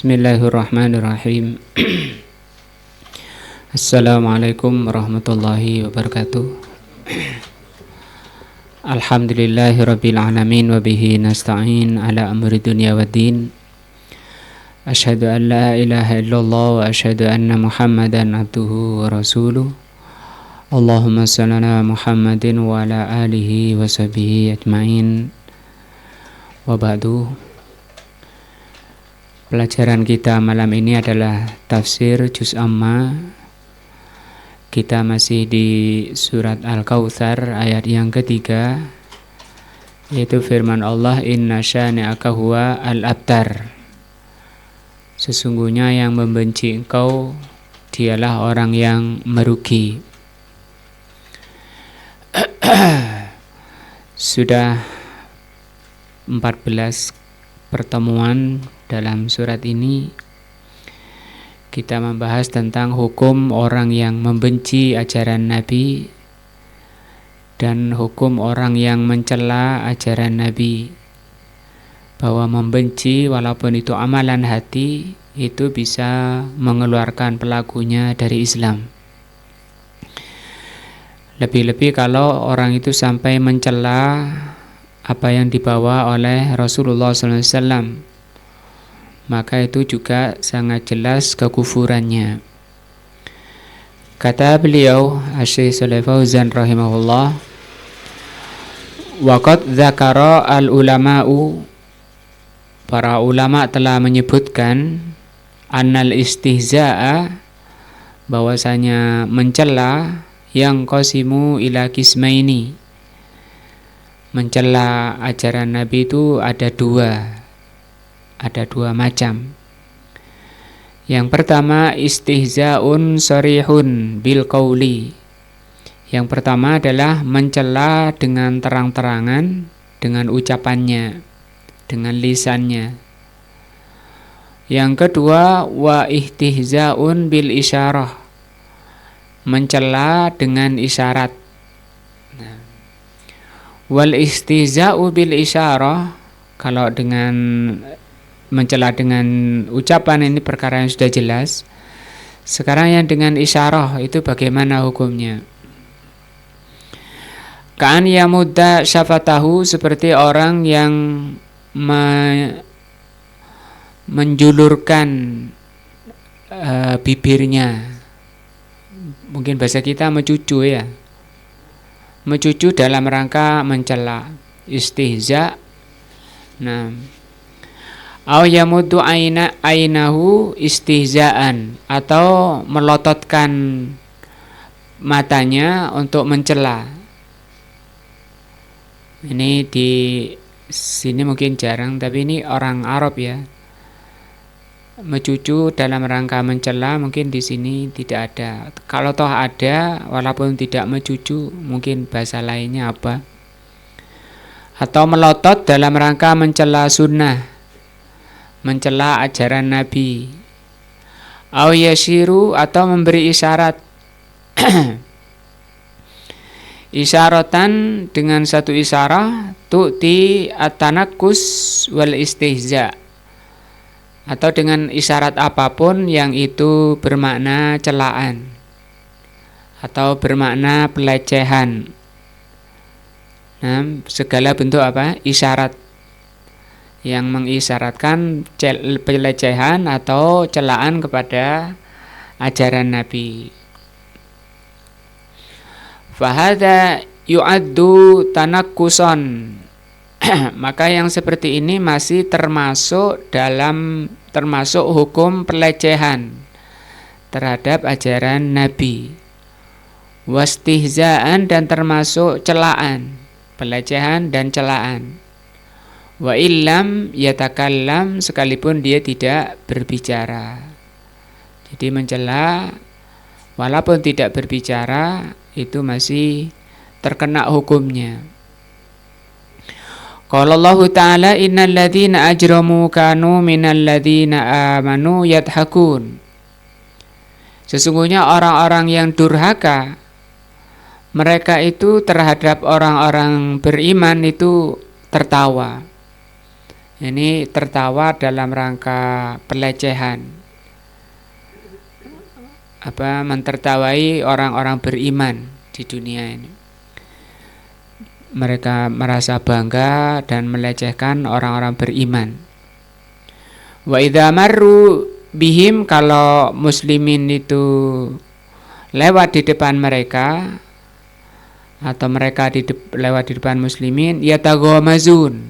Bismillahirrahmanirrahim. Assalamualaikum warahmatullahi wabarakatuh. Alhamdulillahirabbil alamin wa bihi nasta'in ala amri dunya waddin. Asyhadu an la ilaha illallah wa asyhadu anna Muhammadan abduhu wa rasuluh. Allahumma shalli ala Muhammadin wa ala alihi wa sahbihi ajmain. Wa ba'du. Pelajaran kita malam ini adalah tafsir Juz Amma. Kita masih di surat Al-Kautsar ayat yang ketiga, yaitu firman Allah, Inna syani'aka huwa al-abtar. Sesungguhnya yang membenci engkau dialah orang yang merugi. Sudah 14 pertemuan dalam surat ini kita membahas tentang hukum orang yang membenci ajaran Nabi dan hukum orang yang mencela ajaran Nabi, bahwa membenci walaupun itu amalan hati itu bisa mengeluarkan pelakunya dari Islam. Lebih-lebih kalau orang itu sampai mencela apa yang dibawa oleh Rasulullah SAW, maka itu juga sangat jelas kekufurannya. Kata beliau Asy-Syaikh Shalih Fauzan rahimahullah, waqad dzakara al-ulama'u, para ulama telah menyebutkan, annal istihza'a, bahwasanya mencela, yang qasimu ila qismaini, mencela ajaran Nabi itu ada dua macam. Yang pertama istihza'un sharihun bil qauli. Yang pertama adalah mencela dengan terang-terangan, dengan ucapannya, dengan lisannya. Yang kedua wa istihza'un bil isyarah, mencela dengan isyarat. Wal istihza'u bil isyarah, kalau dengan mencela dengan ucapan ini perkara yang sudah jelas. Sekarang yang dengan isyarah itu bagaimana hukumnya? Ka'an yamudda syafatahu, seperti orang yang menjulurkan bibirnya. Mungkin bahasa kita mencucu ya. Mencucu dalam rangka mencela, istihza. Nah, au yamuddu ainahu istihzaan, atau melototkan matanya untuk mencela. Ini di sini mungkin jarang, tapi ini orang Arab ya. Mencucu dalam rangka mencela mungkin di sini tidak ada. Kalau toh ada, walaupun tidak mencucu, mungkin bahasa lainnya apa? Atau melotot dalam rangka mencela sunnah, mencela ajaran Nabi. Au yashiru, atau memberi isyarat. Isyaratan, dengan satu isyarah, tu'ti at-tanakkus wal istihza, atau dengan isyarat apapun yang itu bermakna celaan atau bermakna pelecehan. Nah, segala bentuk apa? Isyarat yang mengisyaratkan pelecehan atau celaan kepada ajaran Nabi. Fahada yu'addu tanakkuson, maka yang seperti ini masih termasuk hukum pelecehan terhadap ajaran Nabi. Wastihzaan, dan termasuk celaan, pelecehan dan celaan. Wa illam yatakallam, sekalipun dia tidak berbicara. Jadi mencela walaupun tidak berbicara itu masih terkena hukumnya. Qala Allah Ta'ala, innal ladzina ajramu kanu minal ladzina amanu yadhakun. Sesungguhnya orang-orang yang durhaka, mereka itu terhadap orang-orang beriman itu tertawa. Ini tertawa dalam rangka pelecehan, mentertawai orang-orang beriman di dunia ini. Mereka merasa bangga dan melecehkan orang-orang beriman. Wa idza marru bihim, kalau muslimin itu lewat di depan mereka atau mereka lewat di depan muslimin, yataghamazun.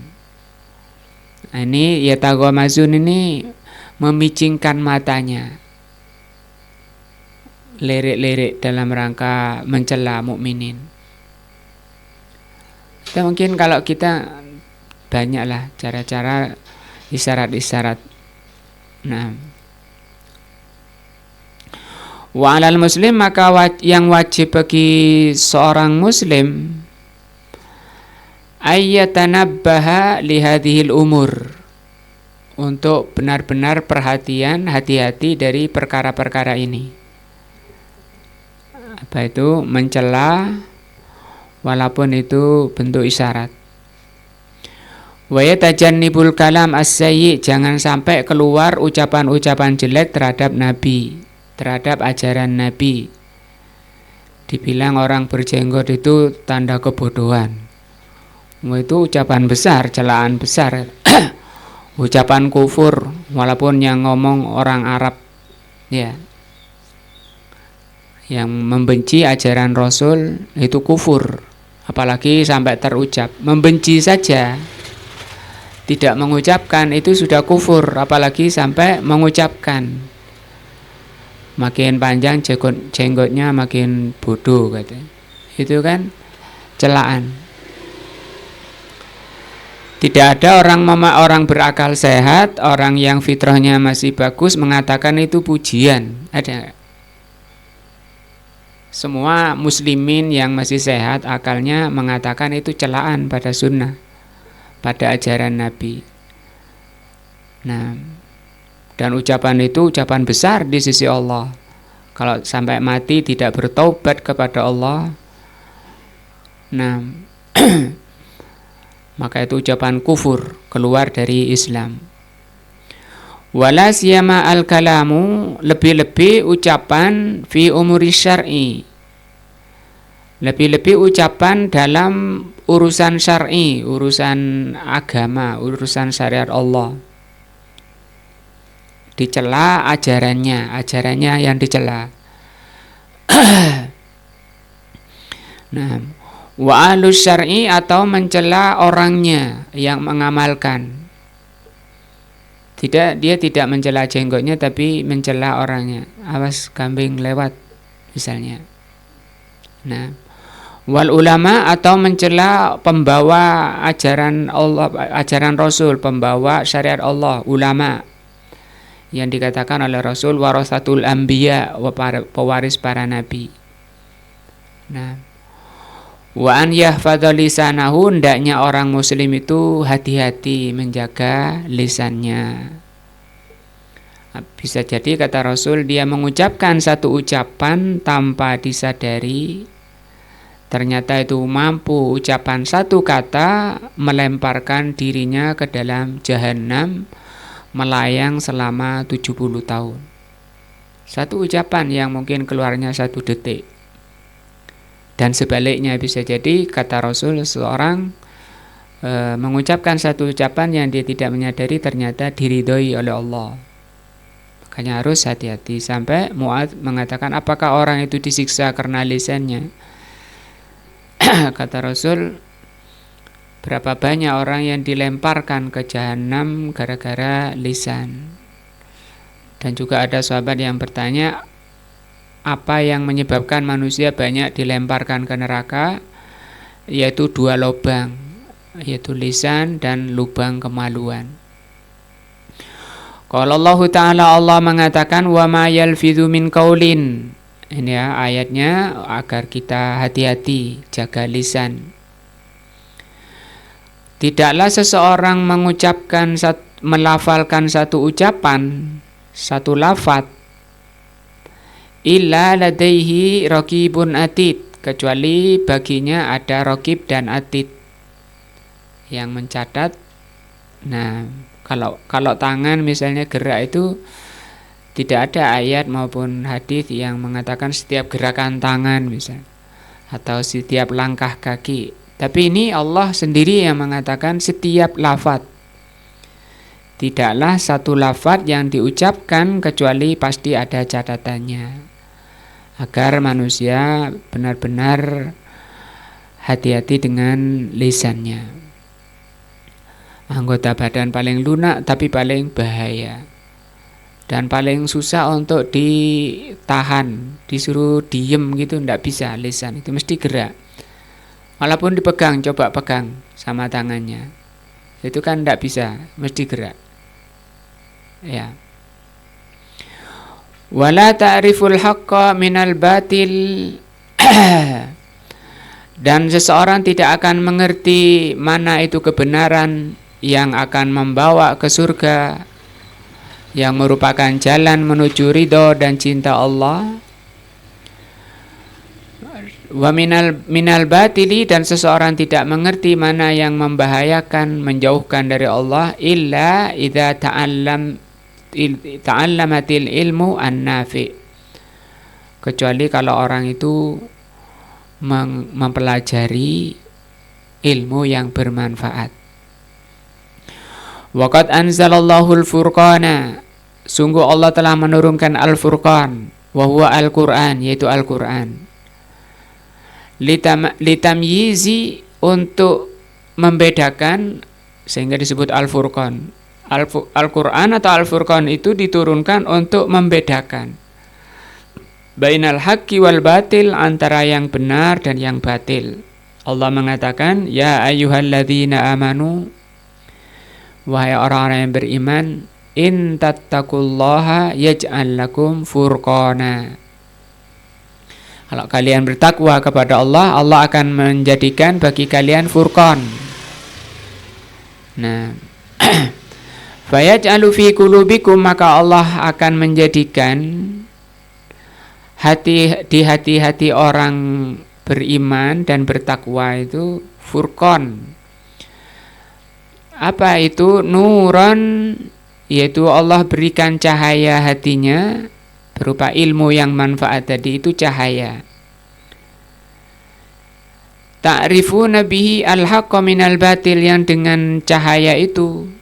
Ini yataghamazun ini memicingkan matanya, lirik-lirik dalam rangka mencela mukminin. Kita mungkin kalau kita banyaklah cara-cara isyarat-isyarat. Nah, wa 'alal muslim, maka yang wajib bagi seorang muslim ayyatanabbaha li hadhil umur, untuk benar-benar perhatian, hati-hati dari perkara-perkara ini. Apa itu? Mencela walaupun itu bentuk isyarat. Wa yatajannibul kalam as-sayyi, jangan sampai keluar ucapan-ucapan jelek terhadap Nabi, terhadap ajaran Nabi. Dibilang orang berjenggot itu tanda kebodohan. Itu ucapan besar, celaan besar. Ucapan kufur, walaupun yang ngomong orang Arab, ya, yang membenci ajaran Rasul itu kufur. Apalagi sampai terucap. Membenci saja, tidak mengucapkan, itu sudah kufur. Apalagi sampai mengucapkan. Makin panjang jenggotnya makin bodoh, katanya. Itu kan celaan. Tidak ada orang berakal sehat, orang yang fitrahnya masih bagus mengatakan itu pujian. Ada? Semua muslimin yang masih sehat akalnya mengatakan itu celaan pada sunnah, pada ajaran Nabi. Nah, dan ucapan itu ucapan besar di sisi Allah. Kalau sampai mati tidak bertaubat kepada Allah, nah maka itu ucapan kufur, keluar dari Islam. Wala siyama al-kalamu, lebih-lebih ucapan fi umuri syar'i, lebih-lebih ucapan dalam urusan syar'i, urusan agama, urusan syariat Allah. Dicela ajarannya yang dicela. Nah, wa ahlus syar'i, atau mencela orangnya yang mengamalkan. Dia tidak mencela jenggotnya, tapi mencela orangnya. Awas kambing lewat misalnya. Nah, wal ulama, atau mencela pembawa ajaran Allah, ajaran Rasul, pembawa syariat Allah, ulama yang dikatakan oleh Rasul warasatul anbiya, pewaris para nabi. Nah, wa an yahfadha lisanahu, hendaknya orang muslim itu hati-hati menjaga lisannya. Bisa jadi kata Rasul, dia mengucapkan satu ucapan tanpa disadari, ternyata itu mampu ucapan satu kata melemparkan dirinya ke dalam jahanam, melayang selama 70 tahun. Satu ucapan yang mungkin keluarnya 1 detik. Dan sebaliknya bisa jadi kata Rasul, seorang mengucapkan satu ucapan yang dia tidak menyadari ternyata diridhoi oleh Allah. Makanya harus hati-hati. Sampai Mu'adz mengatakan, apakah orang itu disiksa karena lisannya? Kata Rasul, berapa banyak orang yang dilemparkan ke jahanam gara-gara lisan. Dan juga ada sahabat yang bertanya, apa yang menyebabkan manusia banyak dilemparkan ke neraka? Yaitu 2 lubang, yaitu lisan dan lubang kemaluan. Qala Allah Ta'ala, Allah mengatakan, wa ma yalfidhu min qaulin. Ini ya ayatnya agar kita hati-hati, jaga lisan. Tidaklah seseorang mengucapkan, melafalkan satu ucapan, satu lafaz, illa ladaihi raqibun atid, kecuali baginya ada raqib dan atid yang mencatat Nah, kalau tangan misalnya gerak itu tidak ada ayat maupun hadis yang mengatakan setiap gerakan tangan misalnya atau setiap langkah kaki. Tapi ini Allah sendiri yang mengatakan setiap lafaz. Tidaklah satu lafaz yang diucapkan kecuali pasti ada catatannya. Agar manusia benar-benar hati-hati dengan lisannya. Anggota badan paling lunak tapi paling bahaya. Dan paling susah untuk ditahan, disuruh diem gitu ndak bisa, lisan itu mesti gerak. Walaupun dipegang, coba pegang sama tangannya. Itu kan ndak bisa, mesti gerak. Ya. Wala ta'riful haqqa minal batil. Dan seseorang tidak akan mengerti mana itu kebenaran yang akan membawa ke surga, yang merupakan jalan menuju ridho dan cinta Allah. Wa minal batili, dan seseorang tidak mengerti mana yang membahayakan, menjauhkan dari Allah, illa idza ta'allamatil ilmu an-nafi, kecuali kalau orang itu mempelajari ilmu yang bermanfaat. Waqad anzalallahu al-furqana, sungguh Allah telah menurunkan al-furqan, wa huwa al-Qur'an, yaitu Al-Qur'an. Litamyizi, untuk membedakan, sehingga disebut al-furqan. Al-Qur'an atau al-furqan itu diturunkan untuk membedakan bainal haqqi wal batil, antara yang benar dan yang batil. Allah mengatakan, ya ayyuhalladzina amanu, wahai orang-orang yang beriman, in tattaqullaha yaj'al lakum furqana. Kalau kalian bertakwa kepada Allah, Allah akan menjadikan bagi kalian furqan. Nah, fayaj'alu fi qulubikum, maka Allah akan menjadikan di hati-hati orang beriman dan bertakwa itu furqan. Apa itu? Nuran, yaitu Allah berikan cahaya hatinya berupa ilmu yang manfaat tadi, itu cahaya. Ta'rifuna bihi al-haqqa minal batil, yang dengan cahaya itu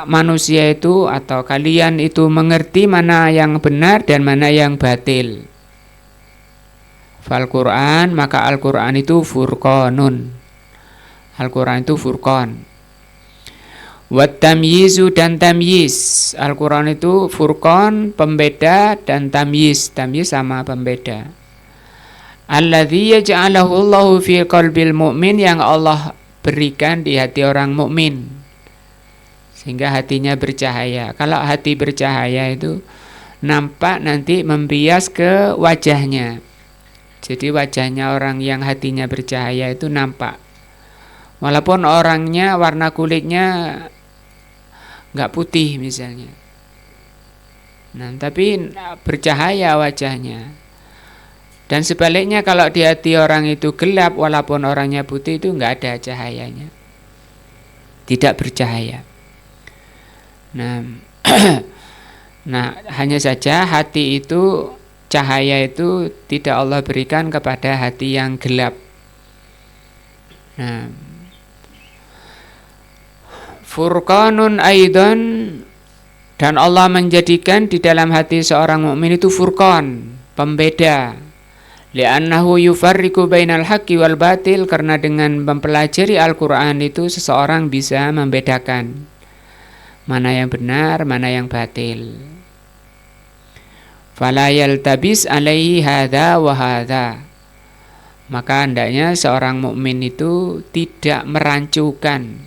manusia itu atau kalian itu mengerti mana yang benar dan mana yang batil. Fal Qur'an, maka Al-Qur'an itu furqanun. Al-Qur'an itu furqan. Wat tamyizu, dan tamyiz. Al-Qur'an itu furqan, pembeda, dan tamyiz. Tamyiz sama pembeda. Alladzi yaj'alahu Allahu fi qalbil mu'min, yang Allah berikan di hati orang mukmin sehingga hatinya bercahaya. Kalau hati bercahaya itu nampak nanti membias ke wajahnya. Jadi wajahnya orang yang hatinya bercahaya itu nampak. Walaupun orangnya warna kulitnya nggak putih misalnya. Nah, tapi bercahaya wajahnya. Dan sebaliknya kalau di hati orang itu gelap, walaupun orangnya putih, itu nggak ada cahayanya. Tidak bercahaya. Nah, nah, hanya saja hati itu, cahaya itu tidak Allah berikan kepada hati yang gelap. Nah, furqanun aidan, dan Allah menjadikan di dalam hati seorang mukmin itu furqan, pembeda. Li'annahu yufarriqu bainal haqqi wal batil, karena dengan mempelajari Al-Qur'an itu seseorang bisa membedakan mana yang benar, mana yang batil. Fala yaltabis alaihi hadza wa hadza, maka hendaknya seorang mukmin itu tidak merancukan,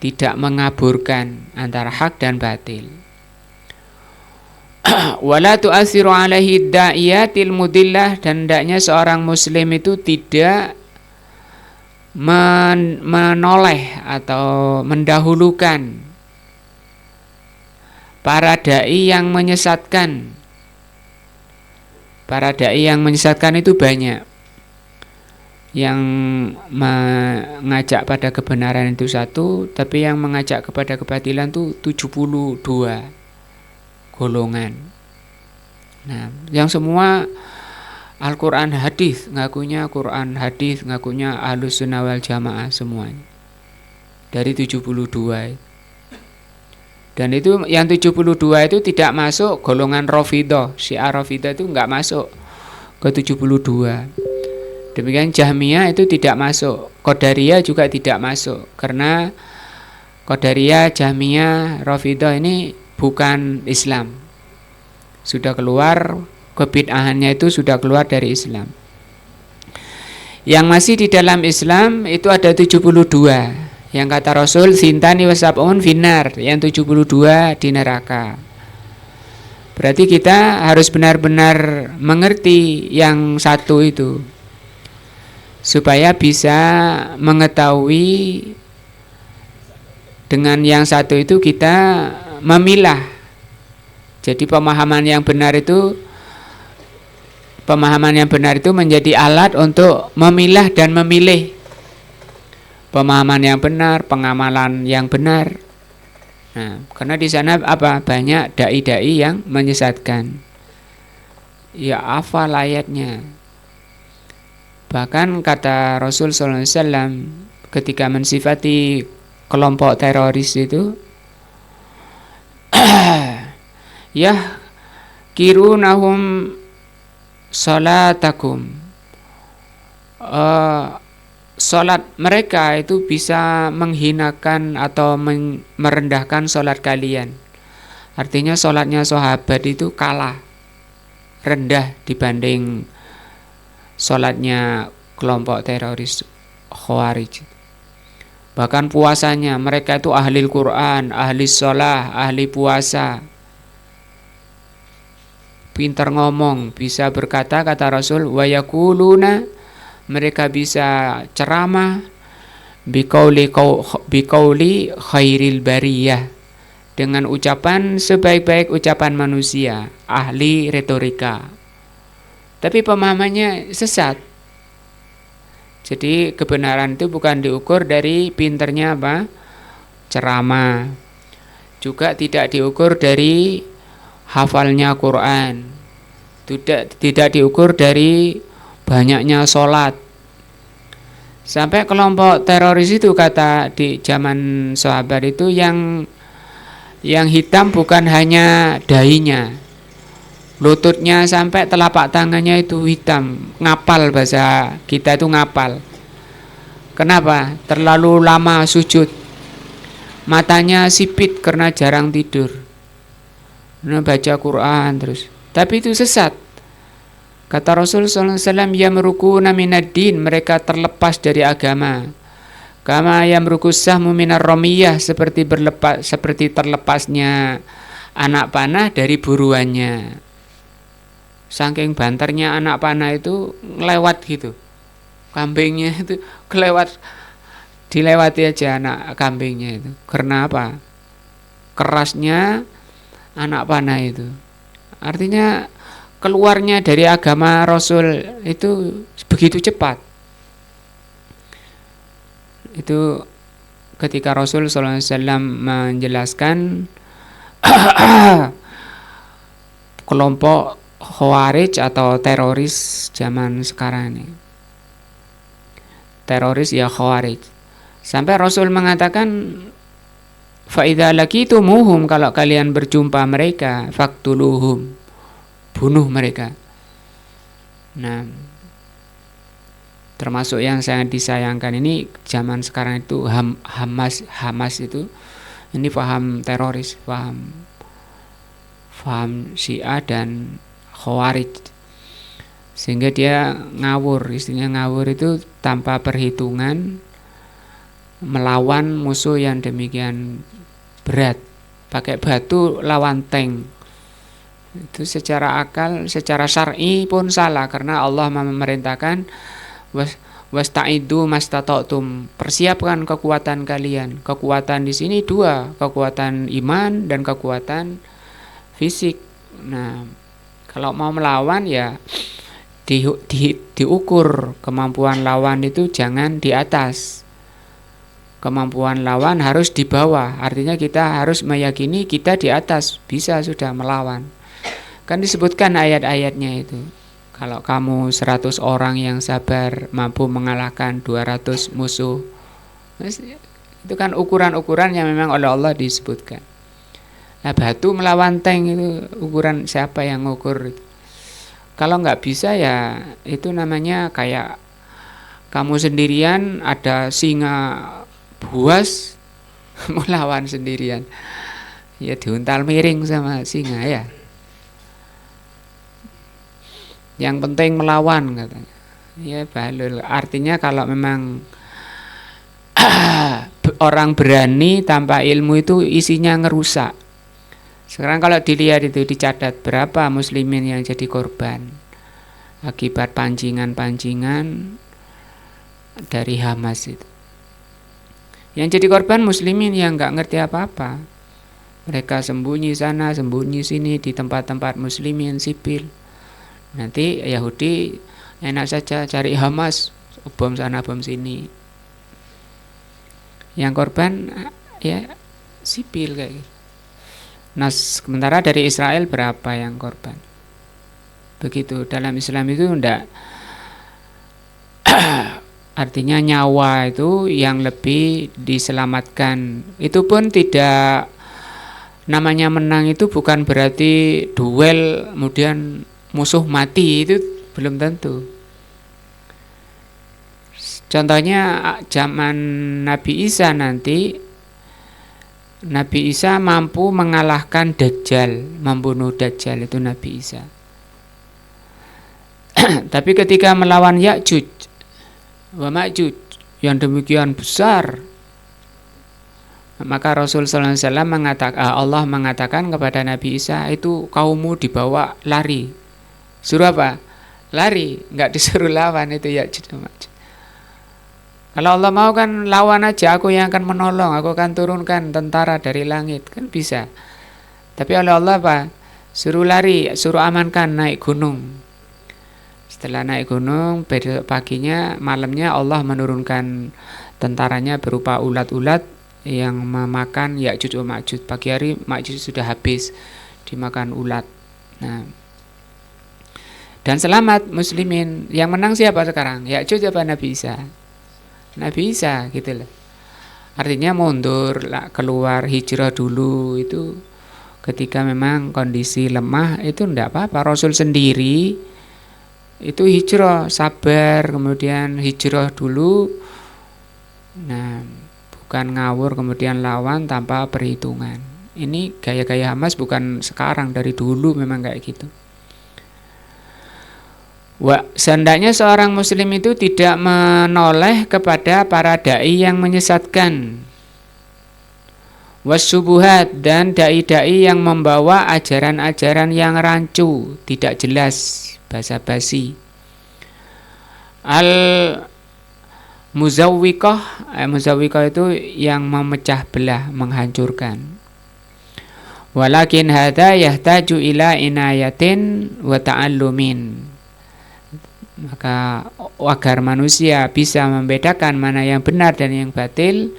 tidak mengaburkan antara hak dan batil. Wala tu'asiru alaihi da'iyatil mudillah, dan hendaknya seorang muslim itu tidak menoleh atau mendahulukan para dai yang menyesatkan. Para dai yang menyesatkan itu banyak. yang mengajak pada kebenaran itu satu, tapi yang mengajak kepada kebatilan itu 72 golongan. Nah, yang semua Al-Quran hadis, ngakunya Quran hadis, ngakunya Ahlus Sunnah wal Jamaah semuanya. Dari 72. Dan itu yang 72 itu tidak masuk golongan Rafidhah. Syiah Rafidhah itu enggak masuk ke 72. Demikian Jahmiyah itu tidak masuk. Qadariyah juga tidak masuk. Karena Qadariyah, Jahmiyah, Rafidhah ini bukan Islam. Sudah keluar, kebid'ahannya itu sudah keluar dari Islam. Yang masih di dalam Islam itu ada 72. Yang kata Rasul, sintani wasab'un finnar, yang 72 di neraka. Berarti kita harus benar-benar mengerti yang satu itu, supaya bisa mengetahui dengan yang satu itu kita memilah. Jadi pemahaman yang benar itu menjadi alat untuk memilah dan memilih pemahaman yang benar, pengamalan yang benar. Nah, karena di sana banyak dai-dai yang menyesatkan. Ya, hafal ayatnya. Bahkan kata Rasul sallallahu alaihi wasallam ketika mensifati kelompok teroris itu, ya kirunahum salatakum, salat mereka itu bisa menghinakan atau merendahkan salat kalian. Artinya salatnya sahabat itu kalah, rendah dibanding salatnya kelompok teroris Khawarij. Bahkan puasanya mereka itu ahli Quran, ahli shalah, ahli puasa, pintar ngomong, bisa berkata, kata Rasul, wa yaquluna, mereka bisa ceramah biqauli khairil bariyah, dengan ucapan sebaik-baik ucapan manusia, ahli retorika. Tapi pemahamannya sesat. Jadi kebenaran itu bukan diukur dari pinternya ceramah. Juga tidak diukur dari hafalnya Quran. Tidak diukur dari banyaknya sholat. Sampai kelompok teroris itu kata di zaman sahabat itu yang hitam bukan hanya dahinya, lututnya sampai telapak tangannya itu hitam. Ngapal, bahasa kita itu ngapal. Kenapa? Terlalu lama sujud. Matanya sipit karena jarang tidur. Baca Quran terus. Tapi itu sesat. Kata Rasul sallallahu alaihi wasallam, yamrukuna minad-din, mereka terlepas dari agama. Kama yamrukus sahmu minar ramiyah, seperti terlepasnya anak panah dari buruannya. Saking banternya anak panah itu ngelewat gitu. Kambingnya itu dilewati aja anak kambingnya itu. Karena apa? Kerasnya anak panah itu. Artinya keluarnya dari agama Rasul itu begitu cepat. Itu ketika Rasul sallallahu alaihi wasallam menjelaskan kelompok Khawarij atau teroris zaman sekarang ini. Teroris ya Khawarij. Sampai Rasul mengatakan, fa idza laqitumuhum, kalau kalian berjumpa mereka, faqtuluhum, bunuh mereka. Nah, termasuk yang sangat disayangkan ini zaman sekarang itu Hamas itu ini paham teroris, paham Syiah dan Khawarij, sehingga dia ngawur. Istilah ngawur itu tanpa perhitungan melawan musuh yang demikian berat, pakai batu lawan tank. Itu secara akal, secara syar'i pun salah, karena Allah memerintahkan wastaidu mastata'tum, persiapkan kekuatan kalian. Kekuatan di sini dua, kekuatan iman dan kekuatan fisik. Nah, kalau mau melawan ya diukur kemampuan lawan itu jangan di atas. Kemampuan lawan harus di bawah. Artinya kita harus meyakini kita di atas, bisa sudah melawan. Kan disebutkan ayat-ayatnya itu. Kalau kamu 100 orang yang sabar mampu mengalahkan 200 musuh. Itu kan ukuran-ukuran yang memang oleh Allah disebutkan. Nah, batu melawan tank itu ukuran siapa yang ngukur? Kalau nggak bisa ya itu namanya kayak kamu sendirian ada singa buas melawan sendirian. Ya diuntal miring sama singa ya. Yang penting melawan katanya. Ya balul. Artinya kalau memang orang berani tanpa ilmu itu isinya ngerusak. Sekarang kalau dilihat itu dicatat berapa muslimin yang jadi korban akibat pancingan-pancingan dari Hamas itu. Yang jadi korban muslimin yang nggak ngerti apa-apa. Mereka sembunyi sana, sembunyi sini di tempat-tempat muslimin sipil. Nanti Yahudi enak saja cari Hamas, bom sana, bom sini. Yang korban ya sipil kayak gitu. Nah, sementara dari Israel berapa yang korban? Begitu, dalam Islam itu enggak artinya nyawa itu yang lebih diselamatkan. Itu pun tidak namanya menang itu bukan berarti duel kemudian musuh mati, itu belum tentu. Contohnya zaman Nabi Isa nanti Nabi Isa mampu mengalahkan Dajjal, membunuh Dajjal itu Nabi Isa. Tapi ketika melawan Ya'juj wa Ma'juj yang demikian besar, maka Rasul sallallahu alaihi wasallam mengatakan, Allah mengatakan kepada Nabi Isa, itu kaummu dibawa lari. Suruh apa? Lari, enggak disuruh lawan itu Ya'juj wa Ma'juj. Kalau Allah mau kan lawan aja, aku yang akan menolong, aku akan turunkan tentara dari langit, kan bisa. Tapi oleh Allah apa? Suruh lari, suruh amankan, naik gunung. Setelah naik gunung, besok paginya, malamnya Allah menurunkan tentaranya berupa ulat-ulat yang memakan Ya'juj wa Ma'juj. Pagi hari Ma'juj sudah habis dimakan ulat. Nah, dan selamat muslimin. Yang menang siapa sekarang? Ya'juj apa Nabi Isa? Nabi Isa gitu loh. Artinya mundur, keluar hijrah dulu itu ketika memang kondisi lemah itu enggak apa-apa. Rasul sendiri itu hijrah, sabar, kemudian hijrah dulu. Nah, bukan ngawur kemudian lawan tanpa perhitungan. Ini gaya-gaya Hamas bukan sekarang, dari dulu memang kayak gitu. Seandainya seorang muslim itu tidak menoleh kepada para dai yang menyesatkan, wasubuhat, dan dai-dai yang membawa ajaran-ajaran yang rancu, tidak jelas, basa-basi. Muzawwiqah itu yang memecah belah, menghancurkan. Walakin hadza yahtaju ila inayatin wa ta'allumin. Maka agar manusia bisa membedakan mana yang benar dan yang batil,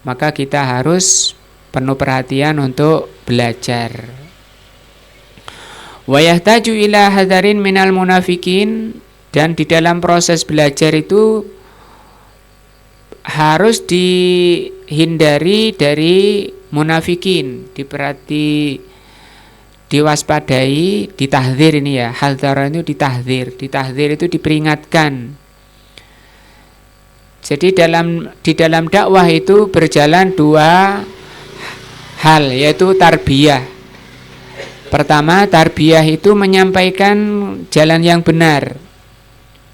maka kita harus penuh perhatian untuk belajar. Wa yahtaju ila hadarin minal munafikin, dan di dalam proses belajar itu harus dihindari dari munafikin, diwaspadai, ditahdzir ini ya. Hadzara itu ditahdzir itu diperingatkan. Jadi di dalam dakwah itu berjalan dua hal, yaitu tarbiyah. Pertama, tarbiyah itu menyampaikan jalan yang benar,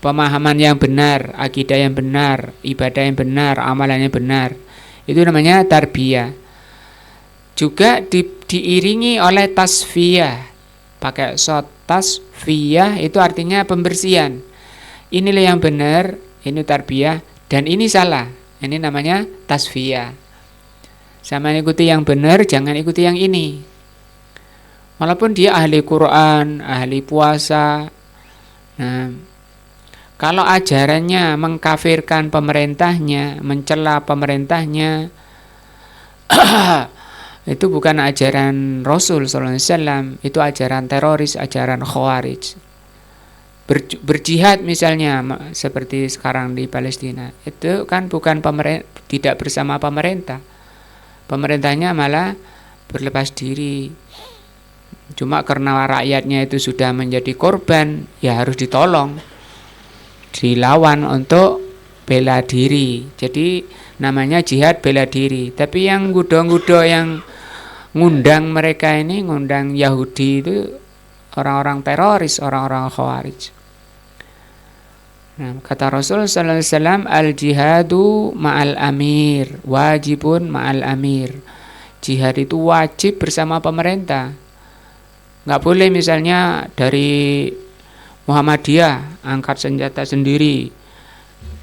pemahaman yang benar, akidah yang benar, ibadah yang benar, amalan yang benar. Itu namanya tarbiyah. Juga diiringi oleh tasfiyah. Pakai shot, tasfiyah itu artinya pembersihan. Inilah yang benar, ini tarbiyah, dan ini salah. Ini namanya tasfiyah. Sama ikuti yang benar, jangan ikuti yang ini. Walaupun dia ahli Quran, ahli puasa, nah, Kalau ajarannya mengkafirkan pemerintahnya, mencela pemerintahnya, itu bukan ajaran Rasul sallallahu alaihi wasallam, itu ajaran teroris, ajaran Khawarij. Berjihad misalnya seperti sekarang di Palestina, itu kan bukan tidak bersama pemerintah. Pemerintahnya malah berlepas diri. Cuma karena rakyatnya itu sudah menjadi korban, ya harus ditolong, dilawan untuk bela diri. Jadi namanya jihad bela diri. Tapi yang gudo-gudo yang ngundang mereka ini, ngundang Yahudi itu orang-orang teroris, orang-orang Khawarij. Nah, kata Rasul sallallahu alaihi wasallam, al-jihadu ma'al amir, wajibun ma'al amir. Jihad itu wajib bersama pemerintah. Nggak boleh misalnya dari Muhammadiyah angkat senjata sendiri,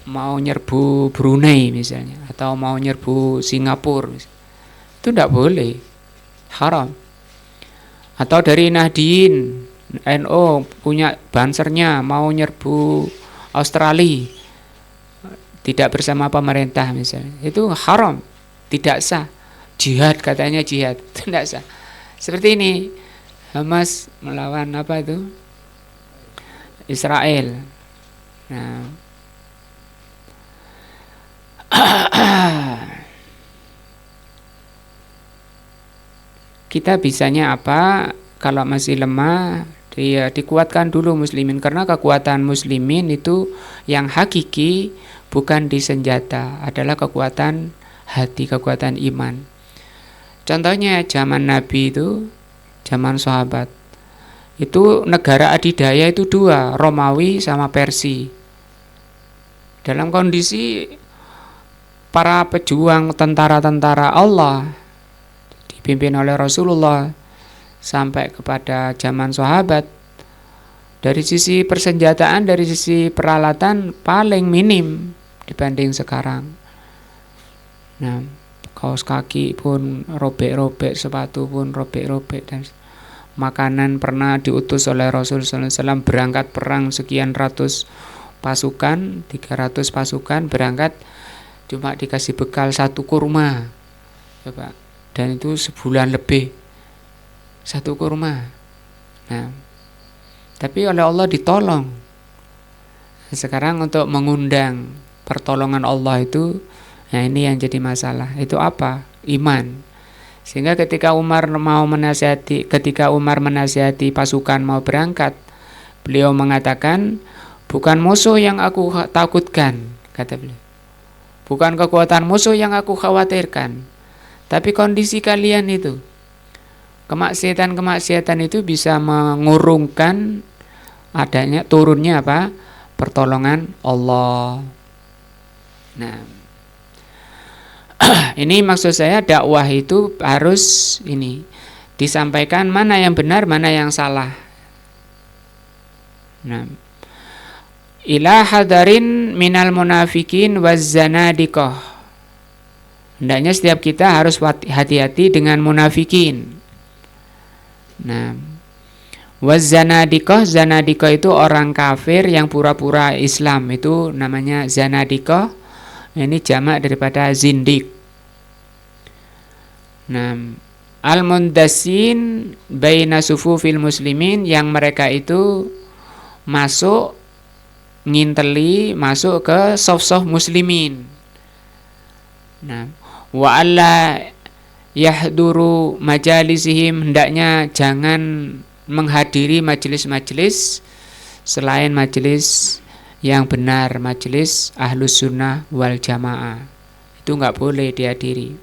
mau nyerbu Brunei misalnya, atau mau nyerbu Singapura misalnya. Itu nggak boleh, haram. Atau dari Nahdien, NO punya bansernya mau nyerbu Australia, tidak bersama pemerintah misalnya, itu haram, tidak sah. Jihad katanya jihad, tidak sah. Seperti ini, Hamas melawan apa itu? Israel. Nah, kita bisanya apa? Kalau masih lemah, dia dikuatkan dulu muslimin, karena kekuatan muslimin itu yang hakiki bukan di senjata, adalah kekuatan hati, kekuatan iman. Contohnya zaman Nabi itu, zaman sahabat itu negara adidaya itu dua, Romawi sama Persia. Dalam kondisi para pejuang tentara-tentara Allah dipimpin oleh Rasulullah sampai kepada zaman sahabat, dari sisi persenjataan, dari sisi peralatan paling minim dibanding sekarang. Nah, kaos kaki pun robek-robek, sepatu pun robek-robek, dan makanan pernah diutus oleh Rasul sallallahu alaihi wasallam berangkat perang sekian ratus pasukan, 300 pasukan berangkat, cuma dikasih bekal 1 kurma, coba, dan itu sebulan lebih 1 kurma. Nah, tapi oleh Allah ditolong. Sekarang untuk mengundang pertolongan Allah itu, nah ini yang jadi masalah. Itu apa? Iman. Sehingga ketika Umar menasihati pasukan mau berangkat, beliau mengatakan, bukan musuh yang aku takutkan, kata beliau. Bukan kekuatan musuh yang aku khawatirkan, tapi kondisi kalian itu. Kemaksiatan itu bisa mengurungkan adanya turunnya apa? Pertolongan Allah. Nah, ini maksud saya, dakwah itu harus ini disampaikan mana yang benar, mana yang salah. Nah, ila hadarin minal munafikin waz zanadiqah. Hendaknya setiap kita harus hati-hati dengan munafikin. Nah, waz zanadiqah, zanadiqah itu orang kafir yang pura-pura Islam, itu namanya zanadiqah. Ini jamak daripada zindiq. Nah, al-mundassin baina sufufil muslimin, yang mereka itu masuk nginteli, masuk ke saf-saf muslimin. Nah, wa alla yahduru majalisihim, hendaknya jangan menghadiri majelis-majelis selain majelis yang benar, majelis ahlus sunnah wal jamaah, itu enggak boleh dihadiri.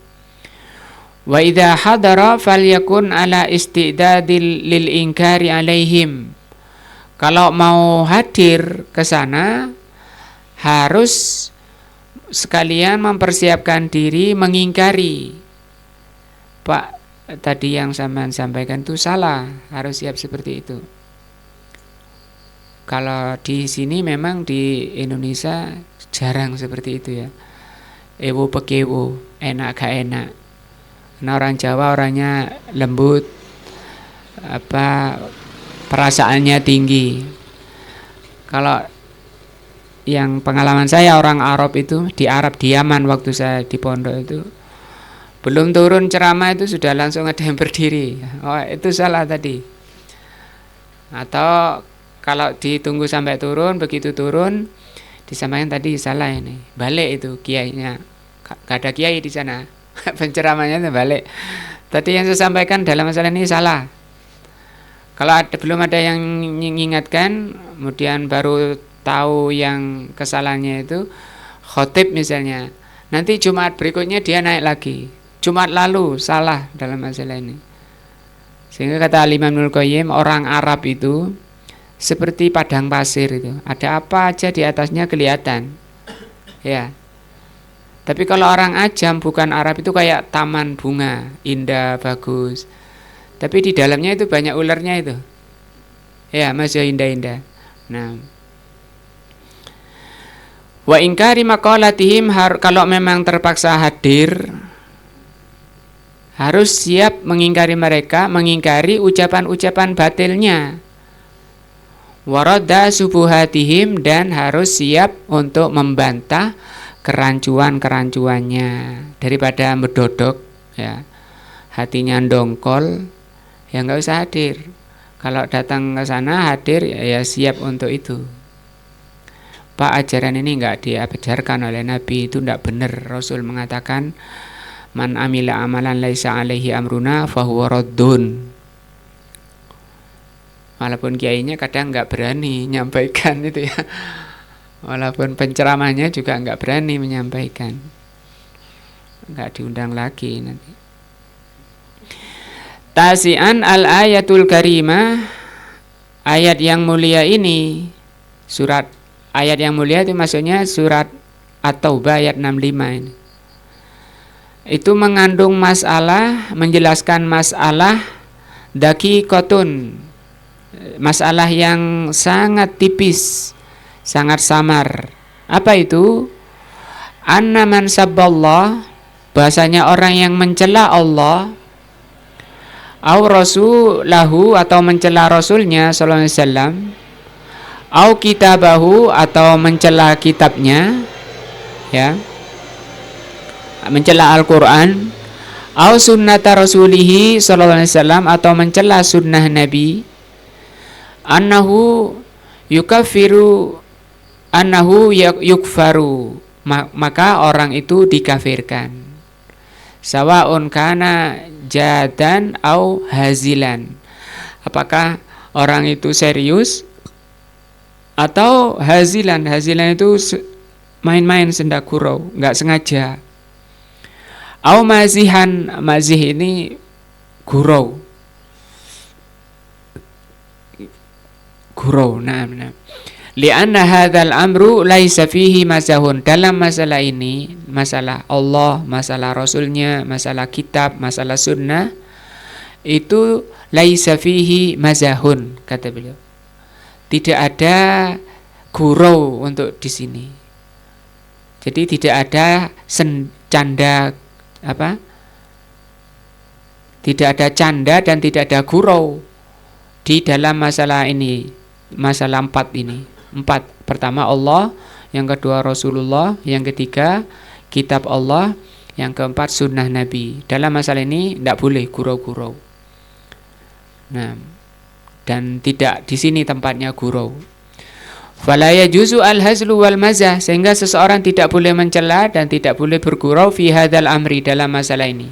Wa idza hadara falyakun ala istidadil lil inkari alaihim. Kalau mau hadir ke sana, harus sekalian mempersiapkan diri mengingkari. Pak, tadi yang sampean sampaikan itu salah, harus siap seperti itu. Kalau di sini memang di Indonesia jarang seperti itu ya. Ewo pekewo, enak gak enak. Karena orang Jawa orangnya lembut, perasaannya tinggi. Kalau yang pengalaman saya orang Arab itu di Arab, di Yaman waktu saya di pondok itu, belum turun ceramah itu sudah langsung ada yang berdiri. Oh, itu salah tadi. Atau kalau ditunggu sampai turun, begitu turun disampaikan tadi salah ini. Balik itu kiainya. Gak ada kiai di sana. Penceramahnya itu balik. Tadi yang saya sampaikan dalam masalah ini salah. Kalau belum ada yang mengingatkan, kemudian baru tahu yang kesalahannya itu khotib misalnya. Nanti Jumat berikutnya dia naik lagi. Jumat lalu salah dalam masalah ini. Sehingga kata Imam Ibnul Qayyim, orang Arab itu seperti padang pasir itu. Ada apa aja di atasnya kelihatan. Ya. Tapi kalau orang ajam bukan Arab itu kayak taman bunga, indah, bagus. Tapi di dalamnya itu banyak ularnya itu. Ya, masih indah-indah. Nah, wa ingkari maqalatihim, kalau memang terpaksa hadir harus siap mengingkari mereka, mengingkari ucapan-ucapan batilnya. Waradda subuhatihim, dan harus siap untuk membantah kerancuan-kerancuannya daripada mendodok ya. Hatinya dongkol, ya nggak usah hadir. Kalau datang ke sana hadir ya siap untuk itu. Pak, ajaran ini nggak diajarkan oleh Nabi, itu nggak benar. Rasul mengatakan man amila amalan laisa alaihi amruna fahuwa raddun. Walaupun kiainya kadang nggak berani menyampaikan itu ya. Walaupun penceramahnya juga nggak berani menyampaikan. Nggak diundang lagi nanti. Tasi'an al-ayatul karimah, ayat yang mulia ini, surat ayat yang mulia itu maksudnya surat At-Taubah ayat 65 ini. Itu mengandung masalah, menjelaskan masalah daqiqatun, masalah yang sangat tipis, sangat samar. Apa itu? Anna man sabballah, bahasanya orang yang mencela Allah, au rasulahu, atau mencela rasulnya sallallahu alaihi wasallam, au kitabahu, atau mencela kitabnya, ya, mencela Al-Qur'an, au sunnata rasulihi sallallahu alaihi wasallam, atau mencela sunnah Nabi, annahu yukaffiru, annahu yukfaru, maka orang itu dikafirkan. Sawaun kana jadan au hazilan, apakah orang itu serius atau hazilan. Hazilan itu main-main, senda gurau, nggak sengaja. Au mazihan, mazih ini gurau. Nah. Li'anna hadzal amru laisa fihi mazahun, dalam masalah ini, masalah Allah, masalah Rasulnya, masalah kitab, masalah sunnah, itu laisa fihi mazahun, kata beliau. Tidak ada gurau untuk di sini. Jadi tidak ada canda apa? Tidak ada canda dan tidak ada gurau di dalam masalah ini, masalah 4 ini. 4, pertama Allah, yang kedua Rasulullah, yang ketiga kitab Allah, yang keempat sunnah Nabi. Dalam masalah ini tidak boleh gurau-gurau. Nah, dan tidak di sini tempatnya gurau. Fala yajuzu al-hazlu wal mazah, sehingga seseorang tidak boleh mencela dan tidak boleh bergurau fi hadzal amri, dalam masalah ini.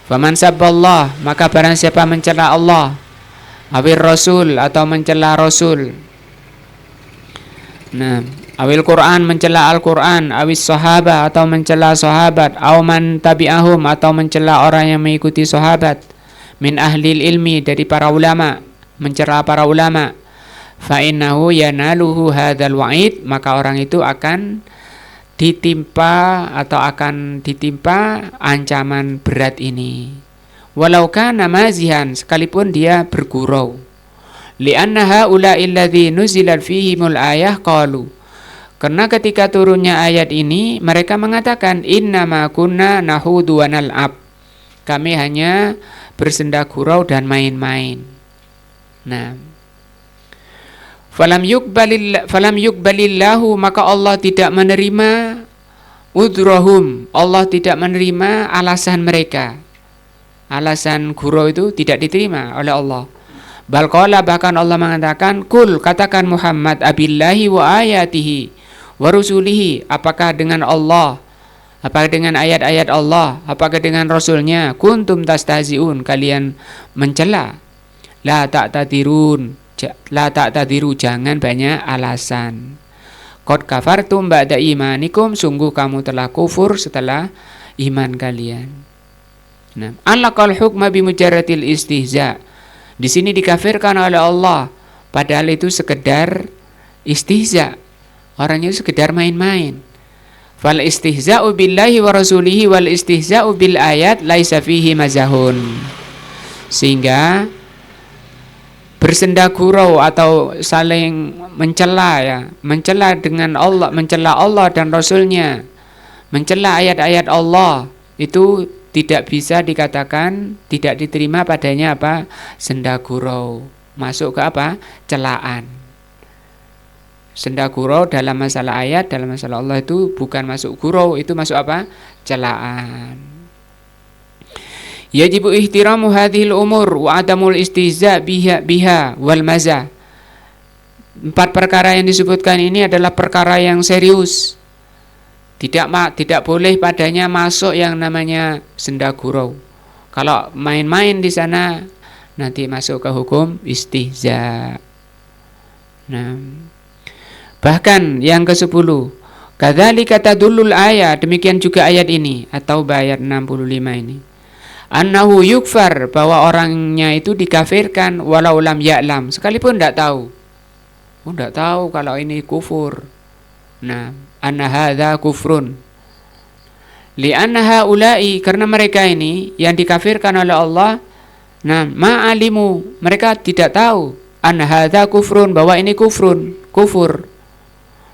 Faman sabballah, maka barang siapa mencela Allah, awil Rasul, atau mencela Rasul, nah, awil Quran, mencela Al-Quran, awis sahabat, atau mencela sahabat, aw man tabi'ahum, atau mencela orang yang mengikuti sahabat, min ahlil ilmi, dari para ulama, mencela para ulama, fa innahu yanaluhu hadzal wa'id, maka orang itu akan ditimpa atau akan ditimpa ancaman berat ini. Walau kana mazihan, sekalipun dia bergurau. Li'anna haula'i alladzi nuzilat fihimul ayah qalu, karena ketika turunnya ayat ini mereka mengatakan innama kunna nahudu wa nal'ab, kami hanya bersenda gurau dan main-main. Nah, falam yuqbalillahu, maka Allah tidak menerima udrohum, Allah tidak menerima alasan mereka. Alasan gurau itu tidak diterima oleh Allah. Bal qala, bahkan Allah mengatakan, kul, katakan Muhammad, abillahi wa ayatihi wa rusulihi, apakah dengan Allah, apakah dengan ayat-ayat Allah, apakah dengan Rasulnya, kuntum tastahzi'un, kalian mencela. La ta'tadiru, jangan banyak alasan. Qad kafartum ba'da imanikum, sungguh kamu telah kufur setelah iman kalian. Nah, alaqal hukma bimujarradil istihza. Di sini dikafirkan oleh Allah, padahal itu sekedar istihza. Orangnya sekedar main-main. Fal istihza'u billahi wa rasulihi wal istihza'u bil ayat laisa fihi mazahun. Sehingga bersenda gurau atau saling mencela, ya, mencela dengan Allah, mencela Allah dan Rasulnya, mencela ayat-ayat Allah, itu tidak bisa dikatakan, tidak diterima padanya apa? Senda gurau. Masuk ke apa? Celaan. Senda gurau dalam masalah ayat, dalam masalah Allah itu bukan masuk gurau, itu masuk apa? Celaan. Yajibu ihtiramu hadhil umur wa adamul istihza biha wal mazah. 4 perkara yang disebutkan ini adalah perkara yang serius. Tidak boleh padanya masuk yang namanya senda gurau. Kalau main-main di sana nanti masuk ke hukum istihza. Nah, bahkan yang ke-10, kadzalika tadullul ayat, demikian juga ayat ini atau ayat 65 ini. Annahu yukfar, bahwa orangnya itu dikafirkan walau lam ya'lam, sekalipun tidak tahu. Tidak tahu kalau ini kufur. Nah, anna hadza kufrun. Li'anna haula'i, karena mereka ini yang dikafirkan oleh Allah, nah, ma'alimu, mereka tidak tahu, anna hadza kufrun, bahwa ini kufur.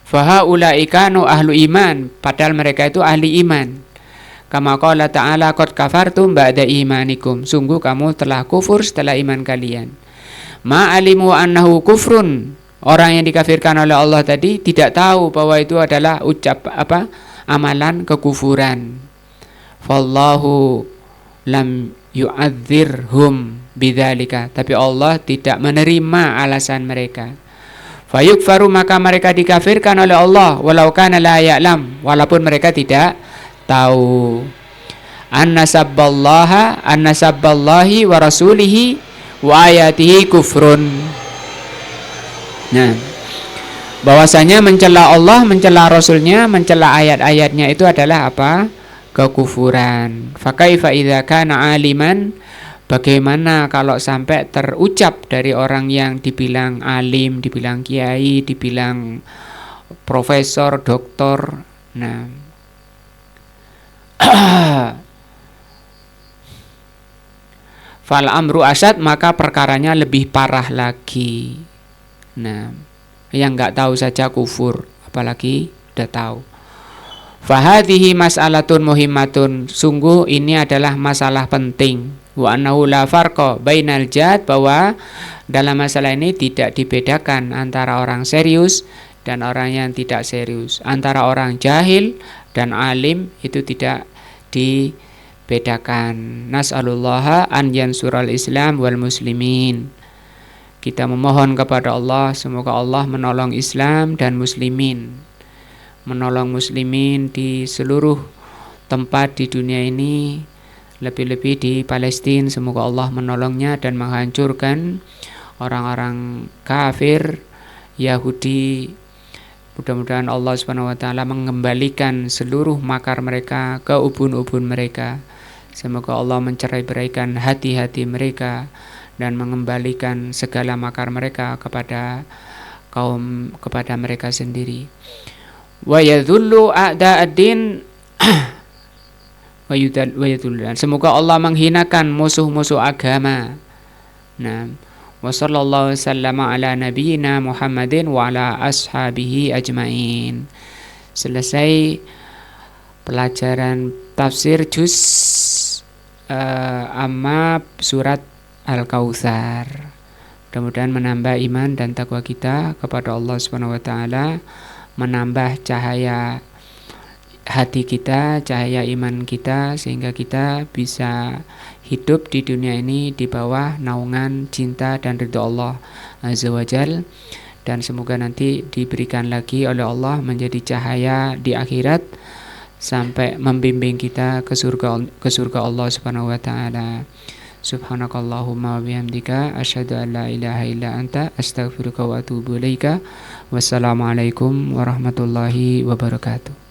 Fa haula'i kanu ahlu iman, padahal mereka itu ahli iman. Kama qala ta'ala, qad kafartum ba'da imanikum, sungguh kamu telah kufur setelah iman kalian. Ma'alimu annahu kufrun, orang yang dikafirkan oleh Allah tadi tidak tahu bahwa itu adalah amalan kekufuran. Fallahu lam yu'adzirhum bidzalika, tapi Allah tidak menerima alasan mereka. Fayukfaru, maka mereka dikafirkan oleh Allah walau kana la ya'lam, walaupun mereka tidak tahu. Anna sabballahi wa rasulihi wa ayatihi kufrun. Nah, bahwasanya mencela Allah, mencela Rasulnya, mencela ayat-ayatnya itu adalah apa? Kekufuran. Fakaifa idza kana aliman, bagaimana kalau sampai terucap dari orang yang dibilang alim, dibilang kiai, dibilang profesor, doktor. Nah, fal amru asad, maka perkaranya lebih parah lagi. Nah, yang nggak tahu saja kufur, apalagi udah tahu. Fahadhihi mas'alatun muhimmatun, sungguh ini adalah masalah penting. Wa annahu la farqa bainal jad, bahwa dalam masalah ini tidak dibedakan antara orang serius dan orang yang tidak serius, antara orang jahil dan alim itu tidak dibedakan. Nas'alullaha an yansural Islam wal muslimin. Kita memohon kepada Allah, semoga Allah menolong Islam dan muslimin, menolong muslimin di seluruh tempat di dunia ini, lebih-lebih di Palestina. Semoga Allah menolongnya dan menghancurkan orang-orang kafir Yahudi. Mudah-mudahan Allah Subhanahu wa taala mengembalikan seluruh makar mereka ke ubun-ubun mereka. Semoga Allah mencerai-beraikan hati-hati mereka dan mengembalikan segala makar mereka kepada mereka sendiri. Wa yadhullu a'da'ad-din wa yudhullu. Semoga Allah menghinakan musuh-musuh agama. Nah, wa sallallahu sallama ala nabiyyina Muhammadin wa ala ashabihi ajmain. Selesai pelajaran tafsir juz amma surat Al-Kautsar. Mudah-mudahan menambah iman dan takwa kita kepada Allah Subhanahu wa taala, menambah cahaya hati kita, cahaya iman kita, sehingga kita bisa hidup di dunia ini di bawah naungan cinta dan ridha Allah Azza wa Jal. Dan semoga nanti diberikan lagi oleh Allah menjadi cahaya di akhirat sampai membimbing kita ke surga Allah Subhanahu wa taala. Subhanakallahumma wa bihamdika asyhadu an la ilaha illa anta astaghfiruka wa atubu ilaika. Wassalamualaikum warahmatullahi wabarakatuh.